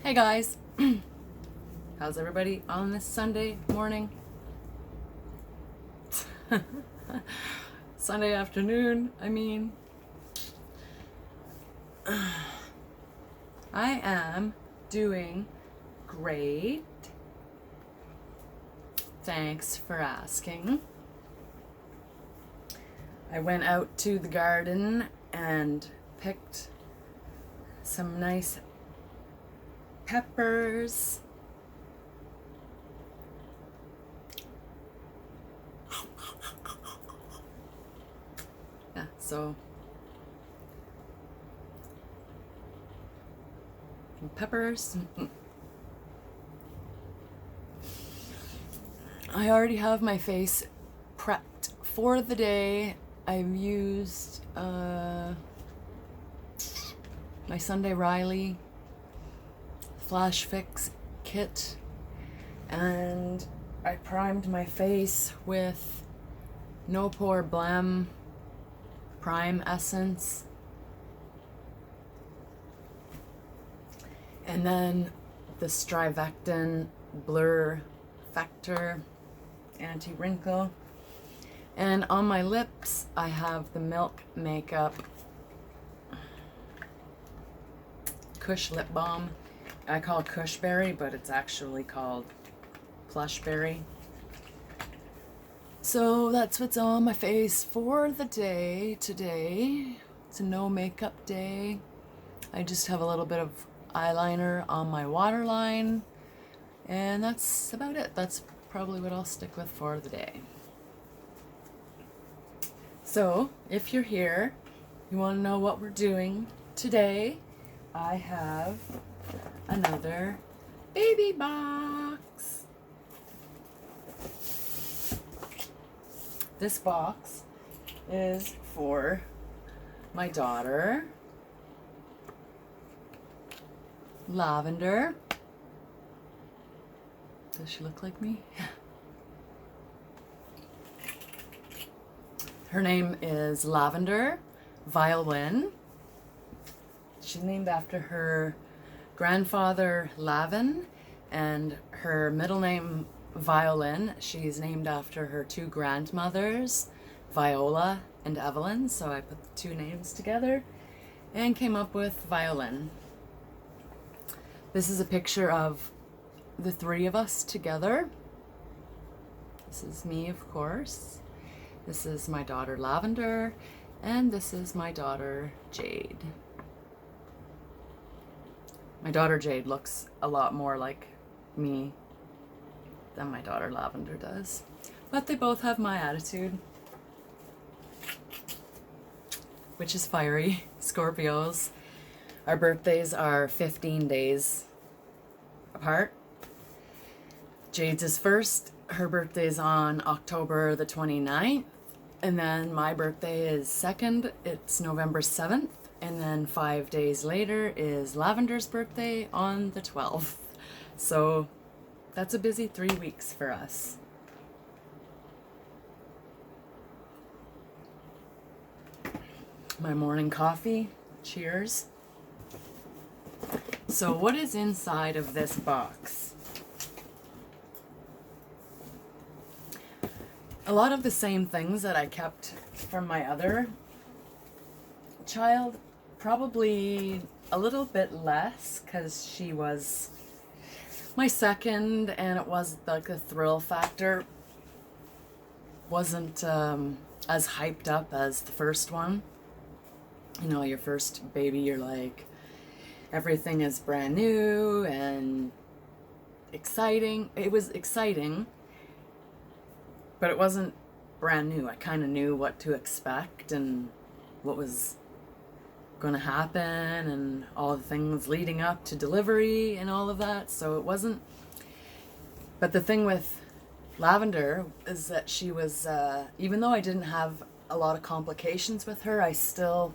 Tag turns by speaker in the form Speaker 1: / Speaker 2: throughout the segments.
Speaker 1: Hey guys, how's everybody on this Sunday morning? Sunday afternoon, I mean. I am doing great. Thanks for asking. I went out to the garden and picked some nice peppers. Yeah, so peppers. I already have my face prepped for the day. I've used my Sunday Riley Flash Fix kit, and I primed my face with No Pore Blem Prime Essence, and then the Strivectin Blur Factor Anti-Wrinkle. And on my lips, I have the Milk Makeup Kush Lip Balm. I call it Kushberry, but it's actually called Plushberry. So that's what's on my face for the day today. It's a no makeup day. I just have a little bit of eyeliner on my waterline, and that's about it. That's probably what I'll stick with for the day. So if you're here, you want to know what we're doing today, I have another baby box. This box is for my daughter, Lavender. Does she look like me? Her name is Lavender Violyn. She's named after her grandfather, Lavin, and her middle name, Violyn. She's named after her two grandmothers, Viola and Evelyn. So I put the two names together and came up with Violyn. This is a picture of the three of us together. This is me, of course. This is my daughter, Lavender, and this is my daughter, Jade. My daughter, Jade, looks a lot more like me than my daughter, Lavender, does. But they both have my attitude, which is fiery. Scorpios. Our birthdays are 15 days apart. Jade's is first. Her birthday's on October the 29th. And then my birthday is second. It's November 7th. And then 5 days later is Lavender's birthday on the 12th. So that's a busy 3 weeks for us. My morning coffee. Cheers. So what is inside of this box? A lot of the same things that I kept from my other child, probably a little bit less because she was my second, and it was like the thrill factor wasn't as hyped up as the first one. You know, your first baby, you're like, everything is brand new and exciting. It was exciting, but it wasn't brand new. I kind of knew what to expect and what was going to happen and all the things leading up to delivery and all of that. So it wasn't. But the thing with Lavender is that she was, even though I didn't have a lot of complications with her, I still,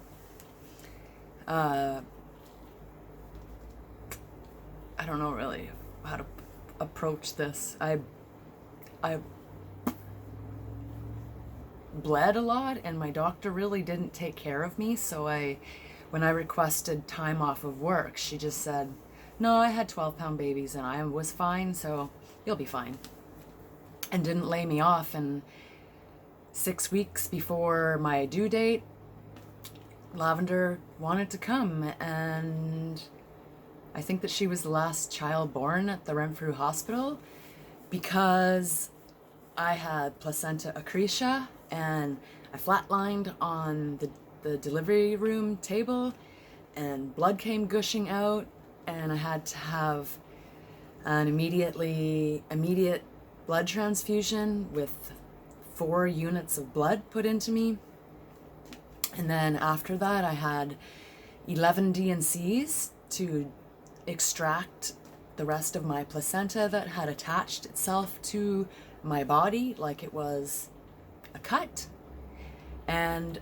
Speaker 1: I don't know really how to approach this. I bled a lot, and my doctor really didn't take care of me. So when I requested time off of work, she just said, No, I had 12-pound babies and I was fine, so you'll be fine. And didn't lay me off. And 6 weeks before my due date, Lavender wanted to come, and I think that she was the last child born at the Renfrew Hospital because I had placenta accretia and I flatlined on the delivery room table and blood came gushing out, and I had to have an immediate blood transfusion with 4 units of blood put into me. And then after that, I had 11 D&Cs to extract the rest of my placenta that had attached itself to my body like it was a cut. And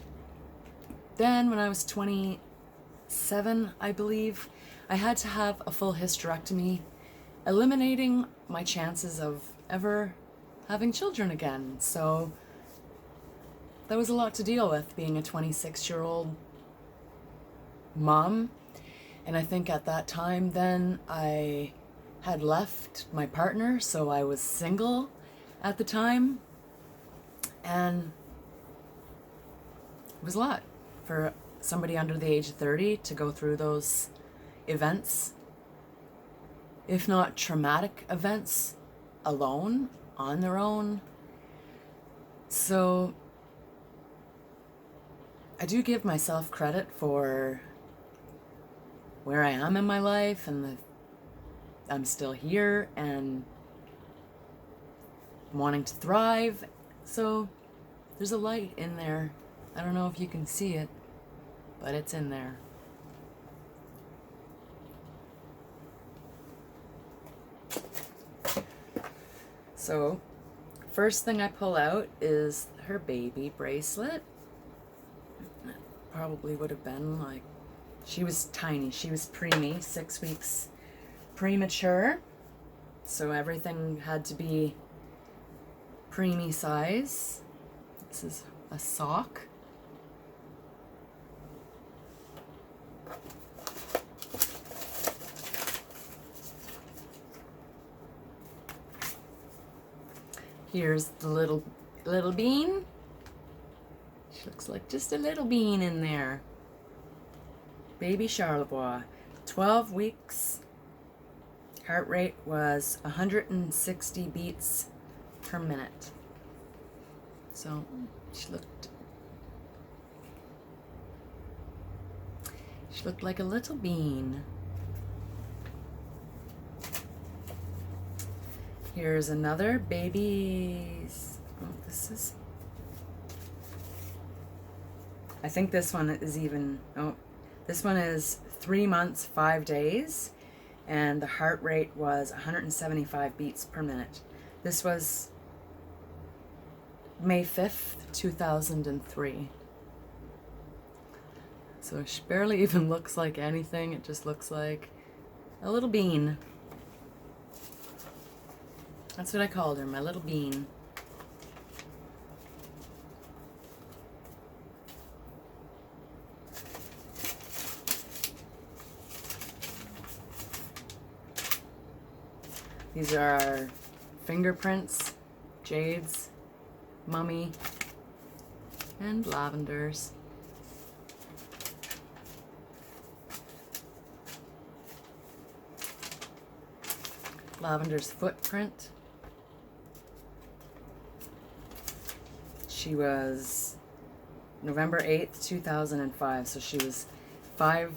Speaker 1: then when I was 27, I believe, I had to have a full hysterectomy, eliminating my chances of ever having children again. So that was a lot to deal with, being a 26-year-old mom. And I think at that time then I had left my partner, so I was single at the time. And it was a lot for somebody under the age of 30 to go through those events, if not traumatic events, alone, on their own. So I do give myself credit for where I am in my life, and I'm still here and wanting to thrive. So there's a light in there. I don't know if you can see it, but it's in there. So first thing I pull out is her baby bracelet. Probably would have been like, she was tiny, she was preemie, 6 weeks premature, so everything had to be preemie size. This is a sock. Here's the little bean. She looks like just a little bean in there. Baby Charlevoix, 12 weeks. Heart rate was 160 beats per minute. So she looked like a little bean. Here's another baby's. Oh, this is. I think this one is even. Oh, this one is 3 months, 5 days, and the heart rate was 175 beats per minute. This was May 5th, 2003. So she barely even looks like anything. It just looks like a little bean. That's what I called her, my little bean. These are our fingerprints, Jade's, Mummy, and Lavender's. Lavender's footprint. She was November 8th, 2005, so she was five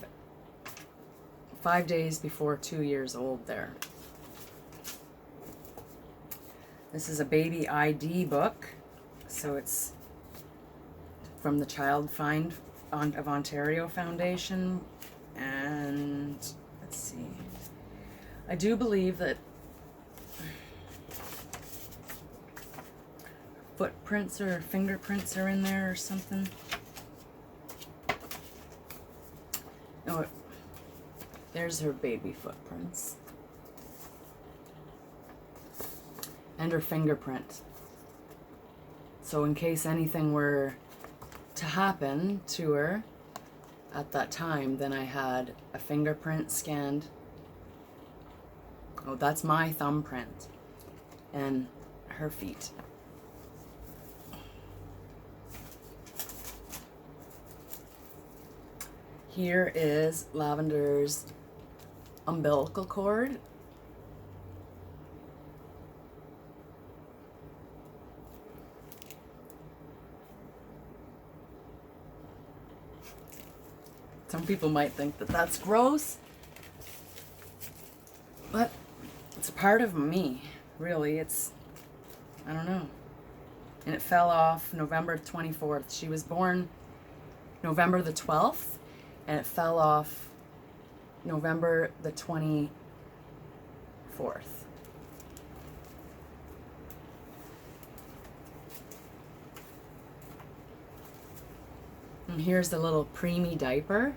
Speaker 1: days before 2 years old there. This is a baby ID book, so it's from the Child Find of Ontario Foundation, and let's see, I do believe that footprints or fingerprints are in there or something. Oh, there's her baby footprints. And her fingerprint. So in case anything were to happen to her at that time, then I had a fingerprint scanned Oh, that's my thumbprint. And her feet. Here is Lavender's umbilical cord. Some people might think that that's gross, but it's a part of me, really. I don't know. And it fell off November 24th. She was born November the 12th, and it fell off November the 24th. And here's the little preemie diaper.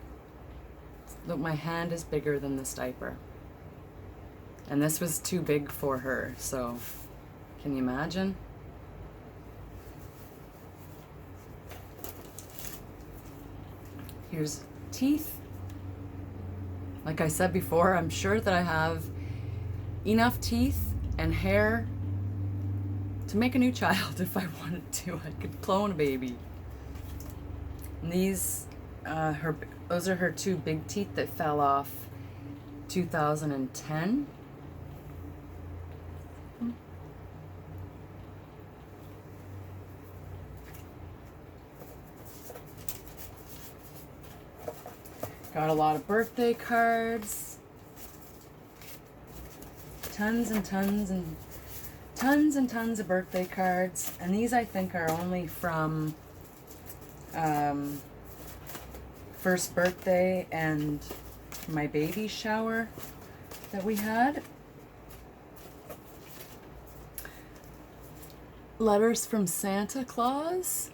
Speaker 1: Look, my hand is bigger than this diaper. And this was too big for her, so can you imagine? Here's teeth. Like I said before, I'm sure that I have enough teeth and hair to make a new child if I wanted to. I could clone a baby. And these, those are her two big teeth that fell off 2010. Got a lot of birthday cards. Tons and tons and tons and tons of birthday cards. And these I think are only from first birthday and my baby shower that we had. Letters from Santa Claus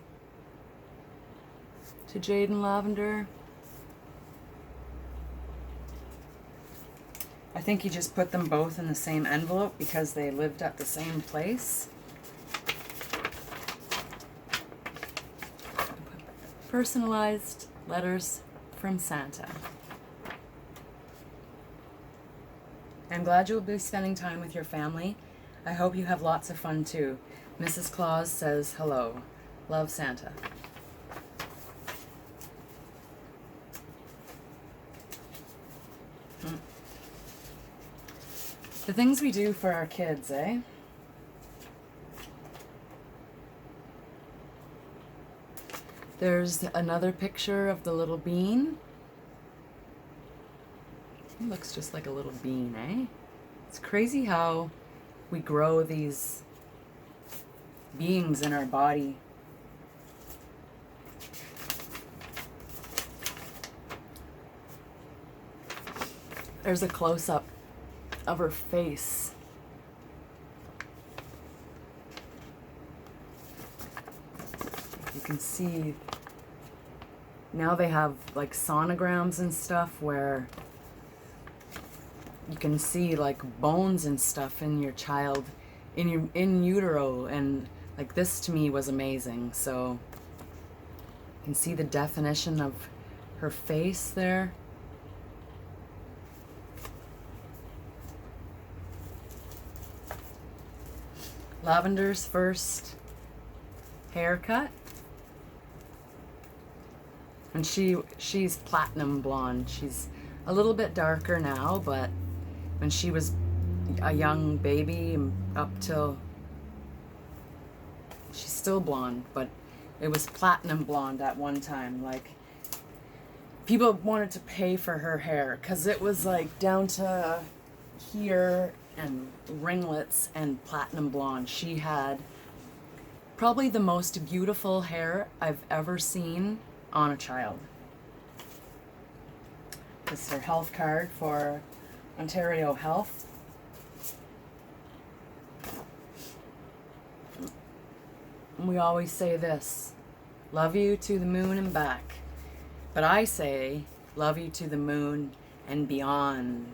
Speaker 1: to Jade and Lavender. I think he just put them both in the same envelope because they lived at the same place. Personalized letters from Santa. I'm glad you'll be spending time with your family. I hope you have lots of fun too. Mrs. Claus says hello. Love, Santa. The things we do for our kids, eh? There's another picture of the little bean. He looks just like a little bean, eh? It's crazy how we grow these beings in our body. There's a close-up of her face. You can see now they have like sonograms and stuff where you can see like bones and stuff in your child, in utero, and like this to me was amazing. So you can see the definition of her face there. Lavender's first haircut. And she's platinum blonde. She's a little bit darker now, but when she was a young baby up till she's still blonde, but it was platinum blonde at one time. Like, people wanted to pay for her hair because it was like down to here and ringlets and platinum blonde. She had probably the most beautiful hair I've ever seen on a child. This is her health card for Ontario Health. We always say this, love you to the moon and back. But I say, love you to the moon and beyond.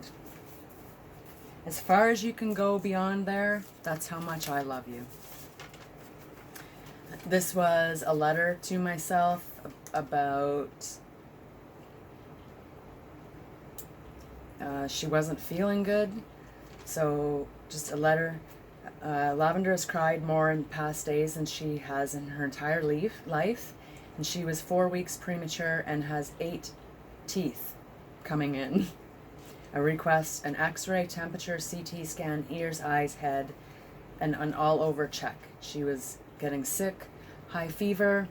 Speaker 1: As far as you can go beyond there, that's how much I love you. This was a letter to myself about she wasn't feeling good So just a letter. Lavender has cried more in past days than she has in her entire life, and she was 4 weeks premature and has 8 teeth coming in. A request, an x-ray, temperature, CT scan, ears, eyes, head, and an all-over check. She was getting sick, high fever,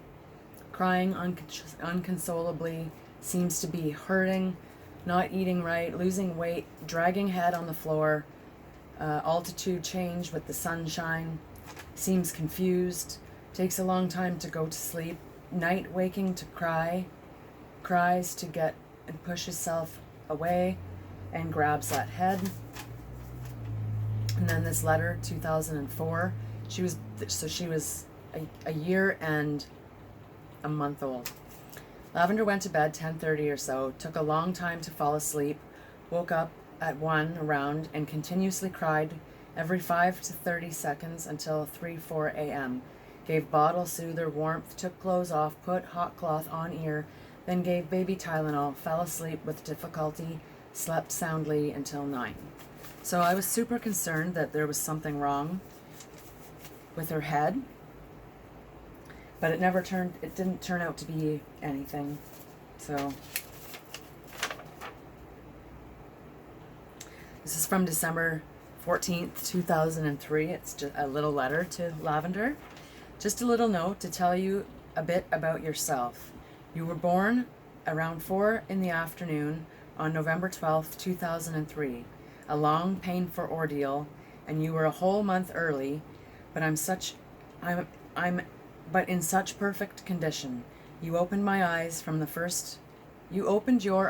Speaker 1: crying unconsolably, seems to be hurting, not eating right, losing weight, dragging head on the floor, altitude change with the sunshine, seems confused, takes a long time to go to sleep, night waking to cry, cries to get and push herself away and grabs that head. And then this letter, 2004, she was a year and a month old. Lavender went to bed 10:30 or so, took a long time to fall asleep, woke up at 1 around and continuously cried every 5 to 30 seconds until 3-4 a.m. Gave bottle soother warmth, took clothes off, put hot cloth on ear, then gave baby Tylenol, fell asleep with difficulty, slept soundly until 9. So I was super concerned that there was something wrong with her head, but it didn't turn out to be anything. So this is from December 14th, 2003. It's just a little letter to Lavender. Just a little note to tell you a bit about yourself. You were born around 4 in the afternoon on November 12th, 2003. A long, painful ordeal, and you were a whole month early, but in such perfect condition. You opened your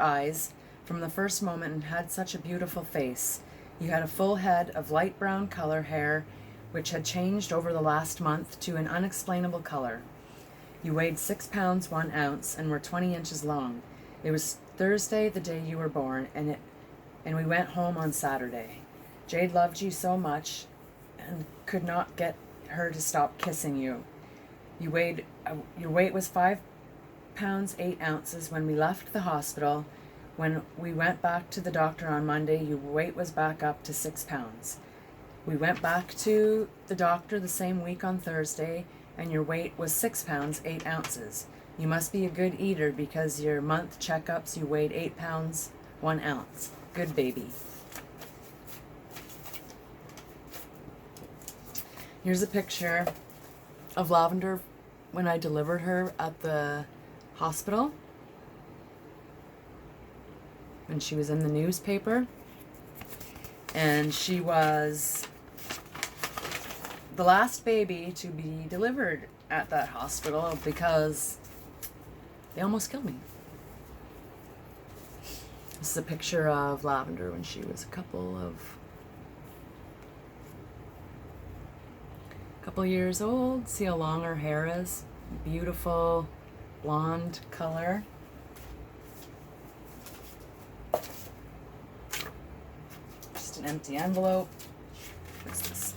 Speaker 1: eyes from the first moment and had such a beautiful face. You had a full head of light brown color hair, which had changed over the last month to an unexplainable color. You weighed 6 pounds 1 ounce and were 20 inches long. It was Thursday, the day you were born, and we went home on Saturday. Jade loved you so much and could not get her to stop kissing you. Your weight was 5 pounds 8 ounces when we left the hospital. When we went back to the doctor on Monday, your weight was back up to 6 pounds. We went back to the doctor the same week on Thursday, and your weight was 6 pounds 8 ounces. You must be a good eater because your month checkups you weighed 8 pounds 1 ounce. Good baby. Here's a picture of Lavender when I delivered her at the hospital. And she was in the newspaper. And she was the last baby to be delivered at that hospital because they almost killed me. This is a picture of Lavender when she was a couple years old. See how long her hair is? Beautiful blonde color. Just an empty envelope. What's this?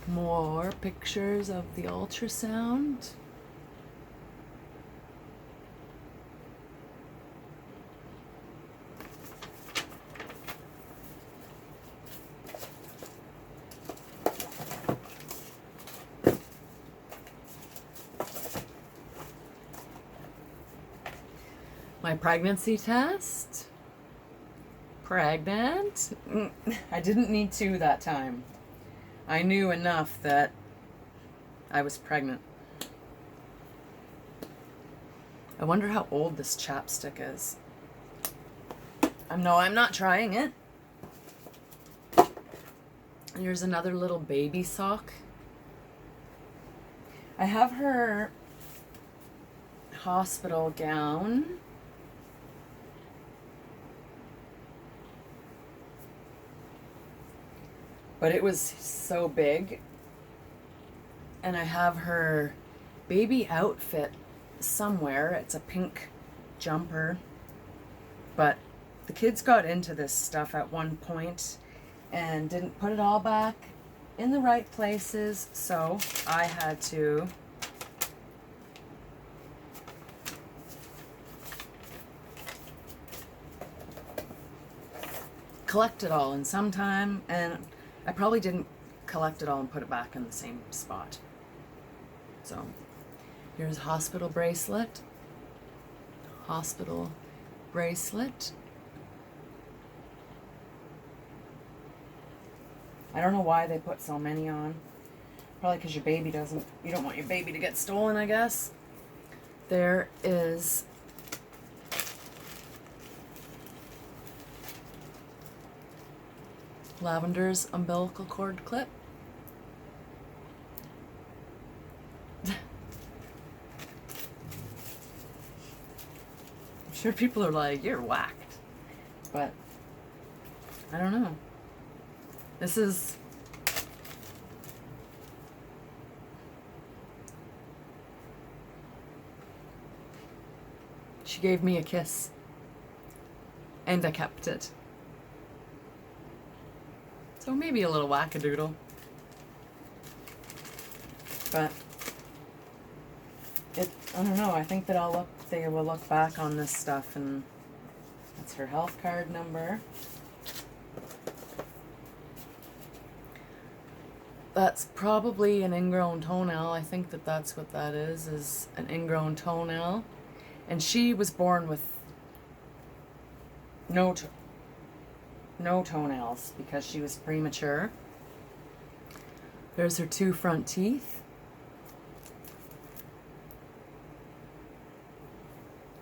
Speaker 1: More pictures of the ultrasound. My pregnancy test. Pregnant. I didn't need 2 that time. I knew enough that I was pregnant. I wonder how old this chapstick is. I'm not trying it. Here's another little baby sock. I have her hospital gown. But it was so big. And I have her baby outfit somewhere. It's a pink jumper. But the kids got into this stuff at one point and didn't put it all back in the right places. So I had to collect it all in some time, and I probably didn't collect it all and put it back in the same spot. So here's hospital bracelet. Hospital bracelet. I don't know why they put so many on. Probably because your baby doesn't, you don't want your baby to get stolen, I guess. There is Lavender's umbilical cord clip. I'm sure people are like, you're whacked. But I don't know. This is she gave me a kiss and I kept it. So maybe a little wackadoodle. But I don't know, I think that they will look back on this stuff, and that's her health card number. That's probably an ingrown toenail. I think that that's what that is an ingrown toenail. And she was born with no toenails because she was premature. There's her 2 front teeth.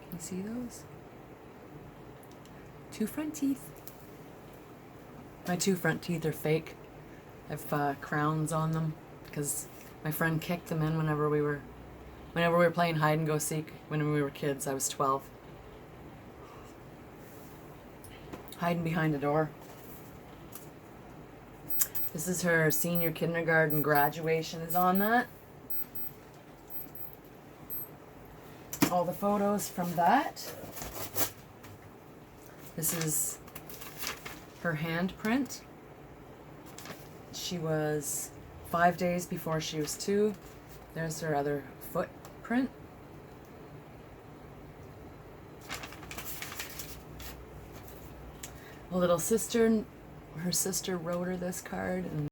Speaker 1: Can you see those? 2 front teeth. My 2 front teeth are fake. I have crowns on them because my friend kicked them in whenever we were playing hide and go seek when we were kids. I was 12. Hiding behind a door. This is her senior kindergarten graduation is on that. All the photos from that. This is her handprint. She was 5 days before she was 2. There's her other footprint. A little sister, her sister wrote her this card, and